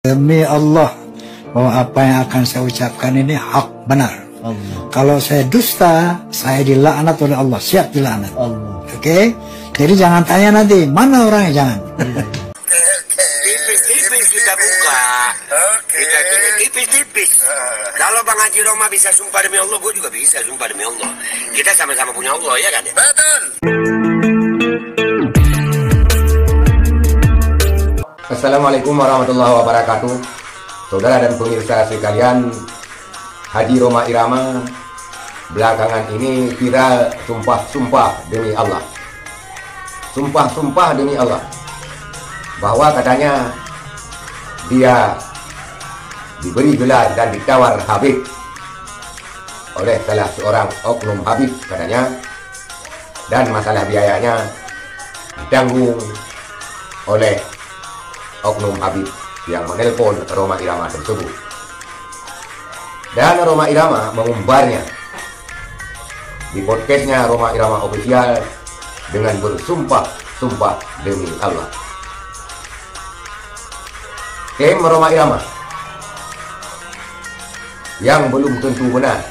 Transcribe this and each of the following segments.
Demi Allah, bahwa apa yang akan saya ucapkan ini hak benar. Allah. Kalau saya dusta, saya dilaknat oleh Allah, siap dilaknat. Oke? Jadi jangan tanya nanti, mana orangnya, jangan. Tipis-tipis kita buka. Kita tipis-tipis. Kalau Bang Haji Roma bisa sumpah demi Allah, gue juga bisa sumpah demi Allah. Kita sama-sama punya Allah, ya kan? Betul. Assalamualaikum warahmatullahi wabarakatuh. Saudara dan pemirsa sekalian, Haji Roma Irama belakangan ini viral sumpah-sumpah demi Allah. Sumpah-sumpah demi Allah, bahwa katanya dia diberi gelar dan ditawar Habib oleh salah seorang oknum Habib katanya, dan masalah biayanya ditanggung oleh oknum Habib yang menelpon Roma Irama tersebut. Dan Roma Irama mengumbarnya di podcastnya Roma Irama Official dengan bersumpah-sumpah demi Allah. Klaim Roma Irama yang belum tentu benar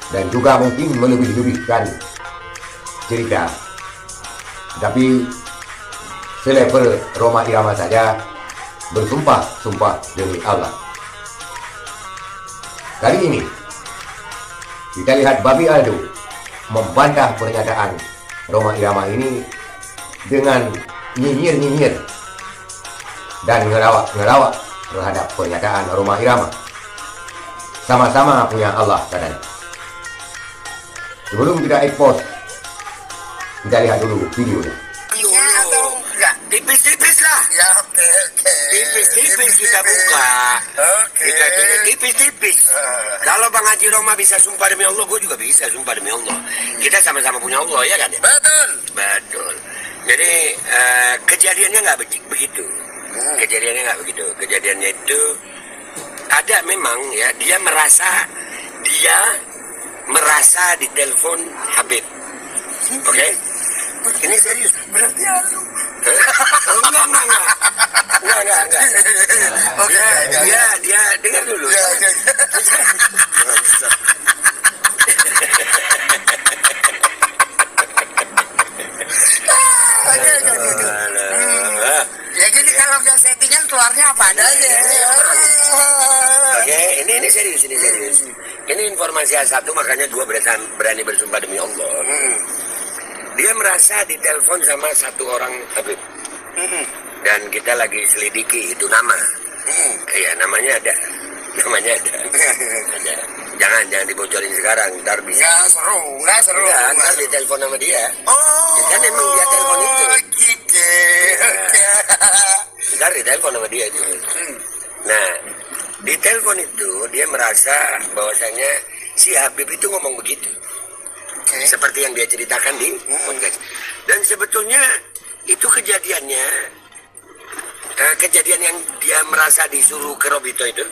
dan juga mungkin melebih-lebihkan cerita, tapi selevel Roma Irama saja bersumpah-sumpah demi Allah. Kali ini kita lihat Babi Aldo membantah pernyataan Roma Irama ini dengan nyinyir-nyinyir dan ngelawak terhadap pernyataan Roma Irama. Sama-sama punya Allah katanya. Sebelum kita expose, kita lihat dulu videonya. Tipis-tipis lah. Ya, oke. Tipis-tipis kita buka. Kita tipis-tipis. Kalau Bang Haji Roma bisa sumpah demi Allah, gue juga bisa sumpah demi Allah. Kita sama-sama punya Allah, ya kan? Betul. Betul. Jadi kejadiannya nggak begitu. Kejadiannya nggak begitu. Kejadiannya itu ada memang ya, dia merasa ditelepon Habib. Oke? Ini serius. Berarti halu. Enggak. Oke, dia dengar dulu. Ya jadi kalau dia settingan keluarnya apa adanya. Oke, ini serius. Ini informasi satu, makanya gua berani bersumpah demi Allah. Dia merasa ditelepon sama satu orang Habib. Dan kita lagi selidiki itu nama. Iya, namanya ada. Ada. Jangan dibocorin sekarang, ntar bisa. Nggak seru. Ya, ntar ditelepon sama dia. Kan emang dia telepon itu. Gitu. Ntar ditelepon sama dia itu. Nah, di telepon itu dia merasa bahwasanya si Habib itu ngomong begitu. Seperti yang dia ceritakan di podcast. Dan sebetulnya itu kejadian yang dia merasa disuruh ke Robito itu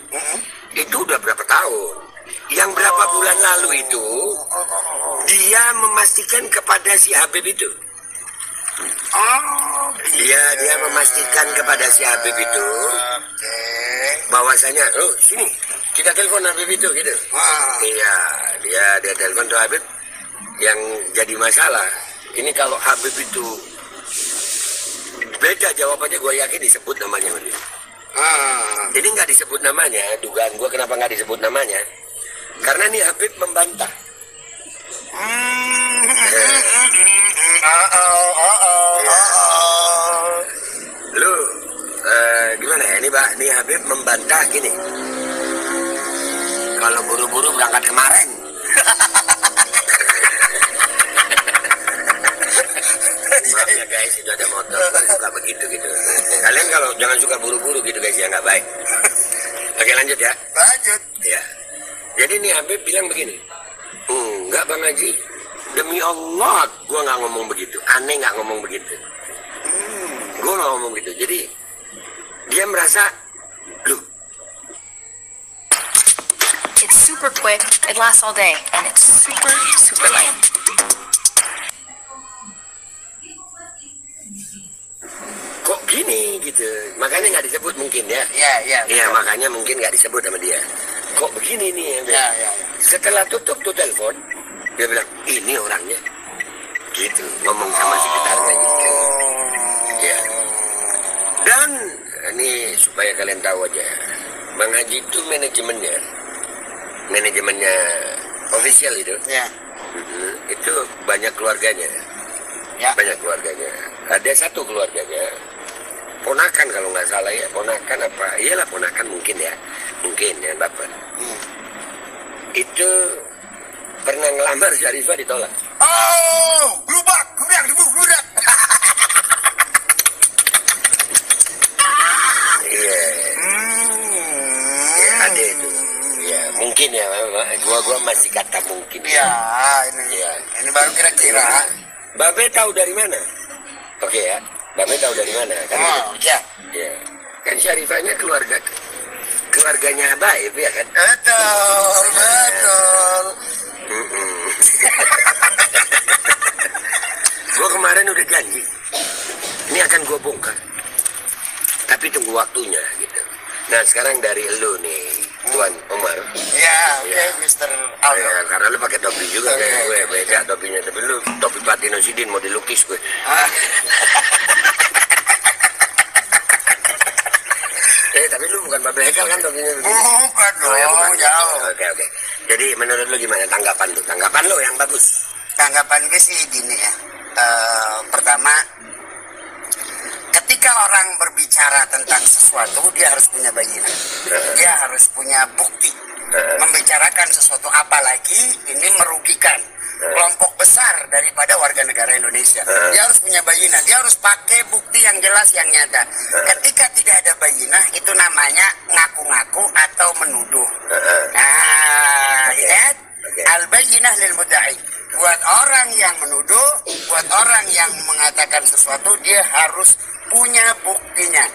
udah berapa tahun. Yang berapa bulan lalu itu dia memastikan kepada si Habib itu. Dia memastikan kepada si Habib itu bahwasanya, sini kita telepon Habib itu gitu. Iya, dia telepon tuh Habib. Yang jadi masalah ini kalau Habib itu beda jawabannya, gue yakin disebut namanya. Jadi nggak disebut namanya. Dugaan gue kenapa nggak disebut namanya, karena nih Habib membantah. Lu gimana ya ini Pak? Nih Habib membantah gini, kalau buru-buru berangkat kemarin. Ya guys, itu ada motor, suka begitu gitu. Kalian kalau jangan suka buru-buru gitu guys, ya nggak baik. Oke, lanjut ya. Lanjut. Ya. Jadi nih Habib bilang begini, nggak Bang Haji, demi Allah gua nggak ngomong begitu. Aneh nggak ngomong begitu. Gua nggak ngomong begitu. Jadi dia merasa, It's super quick, it lasts all day, and it's super light. kok gini gitu. gitu. Makanya nggak disebut mungkin ya. Iya. Iya, makanya mungkin nggak disebut sama dia. Kok begini nih? Iya. Setelah tutup tuh telepon, dia bilang, ini orangnya. Gitu, ngomong sama sekitarnya gitu. Ya. Dan ini supaya kalian tahu aja, Bang Haji itu manajemennya official itu. Ya. Itu banyak keluarganya. Ya. Banyak keluarganya. Ada satu keluarganya, ponakan kalau nggak salah ya, ponakan apa? Iyalah ponakan mungkin ya, yang dapat. Itu pernah ngelamar Syarifah ditolak. Oh, gludak. Iya. Ya, ada itu. Ya, mungkin ya, gua masih kata mungkin. Iya, Iya. ini baru kira-kira. Babe tahu dari mana? Oke ya, Babe tahu dari mana? Kan Ya. ya. Kan Syarifahnya keluarganya Baib ya kan? Betul. Gue kemarin udah janji, ini akan gue bongkar. Tapi tunggu waktunya gitu. Nah sekarang dari lu nih, Tuan Omar. Ya, oke, Mr. Aldo. Ya, karena lu pakai topi juga kayak gue, beda topinya. Tapi lu topi Platino Sidin mau dilukis gue. Tapi lu bukan Babe Hekal kan topinya? Bukan dong, ya, bukan. jauh. Oke. Jadi menurut lu gimana tanggapan lu? Tanggapan lu yang bagus. Tanggapan gue sih gini ya. Pertama, ketika orang berbicara tentang sesuatu, dia harus punya bayangan. Dia harus punya bukti. Membicarakan sesuatu, apalagi ini merugikan kelompok besar daripada warga negara Indonesia. Dia harus punya bayinah, dia harus pakai bukti yang jelas, yang nyata. Ketika tidak ada bayinah, itu namanya ngaku-ngaku atau menuduh. Nah, lihat, al-bayinah lil mudda'i. Buat orang yang menuduh, buat orang yang mengatakan sesuatu, dia harus punya buktinya.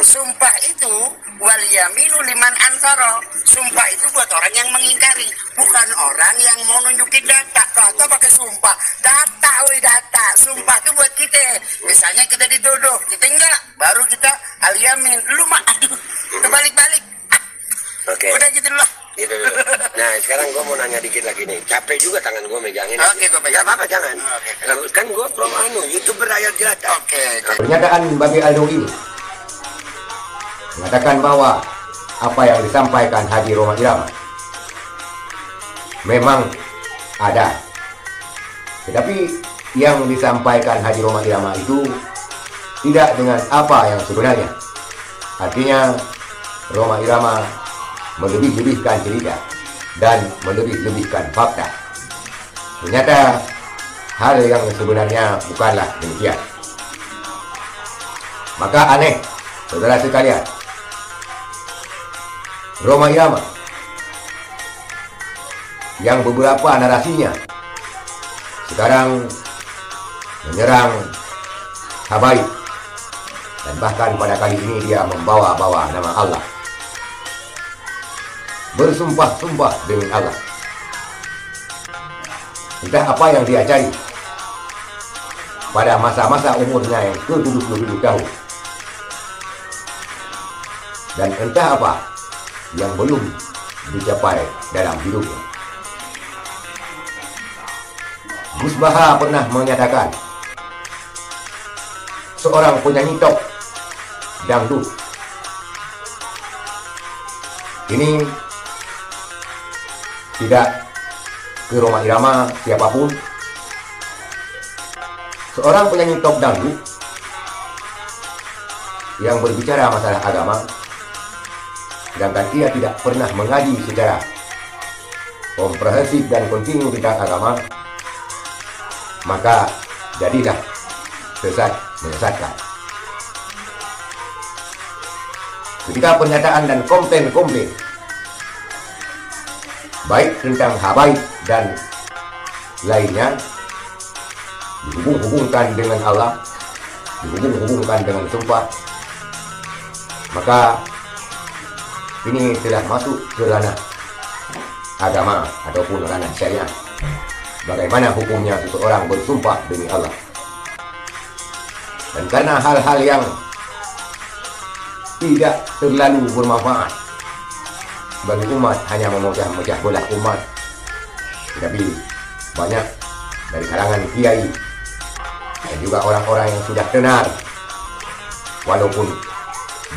Sumpah itu wal yaminu liman ankara. Sumpah itu buat orang yang mengingkari, bukan orang yang mau nunjukin data. Data pakai sumpah. Data, sumpah itu buat kita. Misalnya kita dituduh, kita enggak, baru kita al yamin. Lu mah aduh, kebalik-balik. Oke. Udah gitu dulu. Gitu dulu. Nah sekarang gue mau nanya dikit lagi nih. Capek juga tangan gue megangin. Oke, gue pegang. Gak apa-apa jangan. Oke. Kan gue YouTuber rakyat jelata. Oke. Pernyataan Babe Aldo ini mengatakan bahwa apa yang disampaikan Haji Roma Irama memang ada, tetapi yang disampaikan Haji Roma Irama itu tidak dengan apa yang sebenarnya. Artinya Roma Irama melebih-lebihkan cerita dan melebih-lebihkan fakta. Ternyata hal yang sebenarnya bukanlah demikian. Maka aneh, saudara sekalian, Roma Irama yang beberapa narasinya sekarang menyerang habaib, dan bahkan pada kali ini dia membawa-bawa nama Allah, bersumpah-sumpah demi Allah. Entah apa yang dia cari pada masa-masa umurnya yang ke-70 tahun, dan entah apa yang belum dicapai dalam hidupnya. Gus Baha pernah menyatakan seorang penyanyi top dangdut ini tidak ke Roma Irama siapapun. Seorang penyanyi top dangdut yang berbicara masalah agama, sedangkan ia tidak pernah mengaji secara komprehensif dan kontinu tentang agama, maka jadilah sesat menyesatkan. Ketika pernyataan dan komplain baik tentang habaib dan lainnya dihubung-hubungkan dengan Allah, dihubung-hubungkan dengan sumpah, maka ini telah masuk ke ranah agama ataupun ranah syariat. Bagaimana hukumnya seseorang bersumpah demi Allah. Dan karena hal-hal yang tidak terlalu bermanfaat bagi umat, hanya memecah belah umat. Tetapi banyak dari kalangan kiai dan juga orang-orang yang sudah tenar, walaupun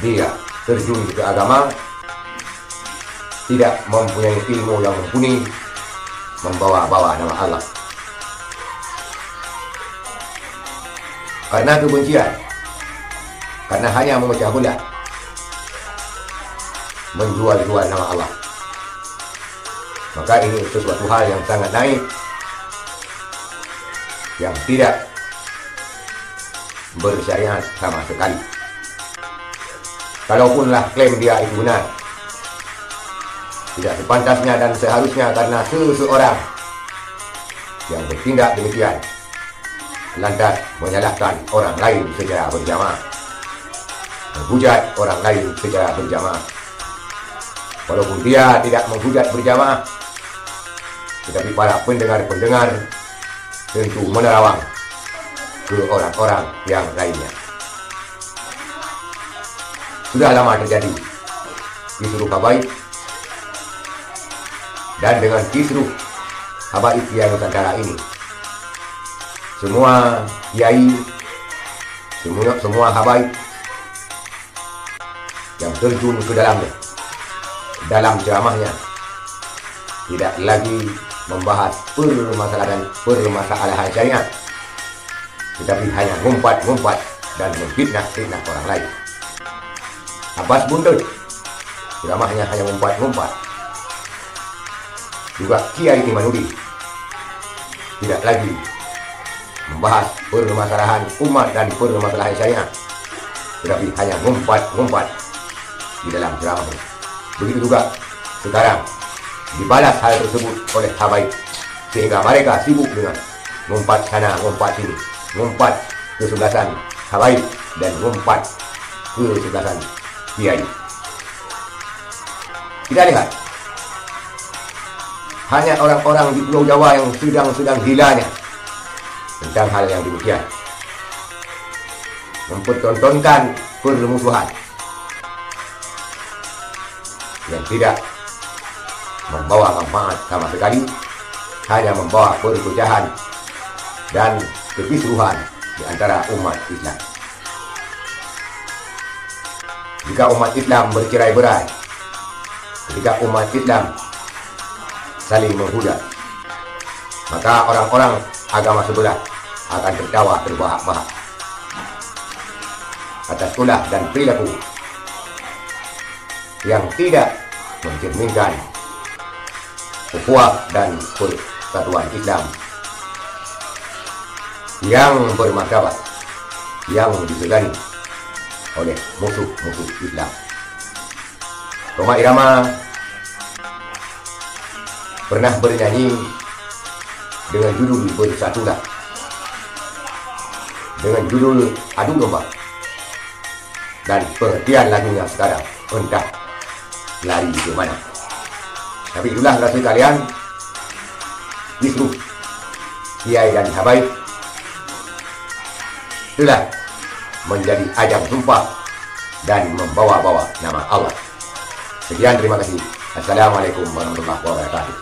dia terjun ke agama, tidak mempunyai ilmu yang mumpuni, membawa-bawa nama Allah. Karena kebencian, karena hanya memecah belah, menjual-jual nama Allah, maka ini sesuatu hal yang sangat naif, yang tidak bersyariat sama sekali. Kalaupunlah klaim dia itu benar, tidak sepantasnya dan seharusnya, karena seseorang yang bertindak demikian lantas menyalahkan orang lain secara berjamaah, menghujat orang lain secara berjamaah, walaupun dia tidak menghujat berjamaah, tetapi para pendengar-pendengar tentu menerawang ke orang-orang yang lainnya. Sudah lama terjadi kisruh habaib, dan dengan kisruh habaib Kiai Nusantara ini, semua kiai, semua habaib yang terjun ke dalamnya, dalam ceramahnya, tidak lagi membahas permasalahan syariat, tetapi hanya ngumpat-ngumpat dan memfitnah-fitnah orang lain. Abbas Buntut, ceramahnya hanya ngumpat-ngumpat. Juga Kiai Imanuddin tidak lagi membahas permasalahan umat dan permasalahan syariat, tetapi hanya ngumpat-ngumpat di dalam ceramahnya. Begitu juga sekarang dibalas hal tersebut oleh habaib, sehingga mereka sibuk dengan ngumpat sana, ngumpat sini, ngumpat kesebelasan habaib dan ngumpat kesebelasan kiai. Kita lihat, hanya orang-orang di Pulau Jawa yang sedang gilanya tentang hal yang demikian, mempertontonkan permusuhan yang tidak membawa manfaat sama sekali, hanya membawa perpecahan dan kekisruhan di antara umat Islam. Jika umat Islam bercerai-berai, ketika umat Islam saling menghujat, maka orang-orang agama sebelah akan tertawa terbahak-bahak atas ulah dan perilaku yang tidak mencerminkan ukhuwah dan persatuan Islam yang bermartabat, yang disegani oleh musuh-musuh Islam. Rhoma Irama pernah bernyanyi dengan judul Bersatulah, dengan judul Adu Domba, dan pengertian lagunya sekarang entah lari ke mana. Tapi itulah rasa kalian, kisruh kiai dan habaib telah menjadi ajang sumpah dan membawa-bawa nama Allah. Sekian, terima kasih. Assalamualaikum warahmatullahi wabarakatuh.